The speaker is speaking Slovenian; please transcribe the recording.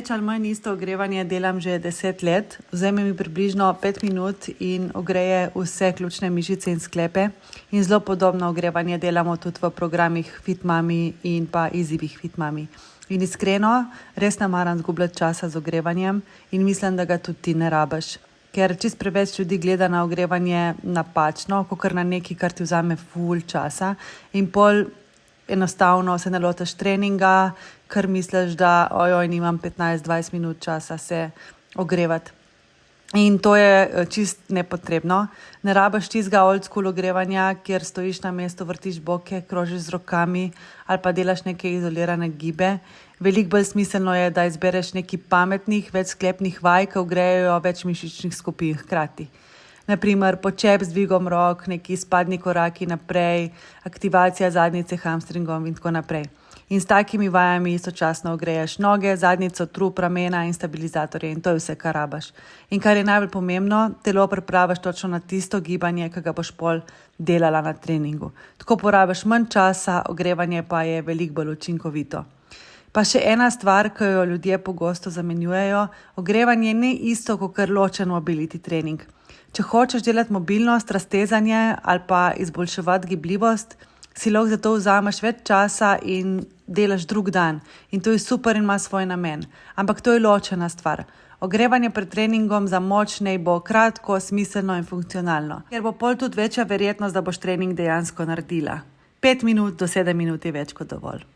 več ali manj isto ogrevanje delam že 10 let. Vzame mi približno 5 minut in ogreje vse ključne mišice in sklepe. In zelo podobno ogrevanje delamo tudi v programih Fit Mami in pa izzivih Fit Mami. In iskreno, res ne maram zgubljati časa z ogrevanjem in mislim, da ga tudi ti ne rabiš. Ker čist preveč ljudi gleda na ogrevanje napačno, kakor na nekaj, kar ti vzame ful časa in pol enostavno se ne lotiš treninga, ker misliš, da nimam 15-20 minut časa se ogrevati. In to je čist nepotrebno. Ne rabiš tistega old school ogrevanja, kjer stojiš na mestu, vrtiš boke, krožiš z rokami ali pa delaš neke izolirane gibe. Veliko bolj smiselno je, da izbereš nekaj pametnih, več sklepnih vaj, ki ogrejejo več mišičnih skupin hkrati. Naprimer, počep z dvigom rok, neki spadni koraki naprej, aktivacija zadnjice hamstringom in tako naprej. In s takimi vajami istočasno ogreješ noge, zadnjico, trup, ramena in stabilizatorje in to je vse, kar rabiš. In kar je najbolj pomembno, telo pripraviš točno na tisto gibanje, ki ga boš pol delala na treningu. Tako porabiš manj časa, ogrevanje pa je veliko bolj učinkovito. Pa še ena stvar, ki jo ljudje pogosto zamenjujejo, ogrevanje ni isto kot ločen mobility trening. Če hočeš delati mobilnost, raztezanje ali pa izboljševati gibljivost, si lahko za to vzameš več časa in delaš drug dan. In to je super in ima svoj namen. Ampak to je ločena stvar. Ogrevanje pred treningom za moč naj bo kratko, smiselno in funkcionalno. Ker bo pol tudi večja verjetnost, da boš trening dejansko naredila. 5 minut do 7 minut je več kot dovolj.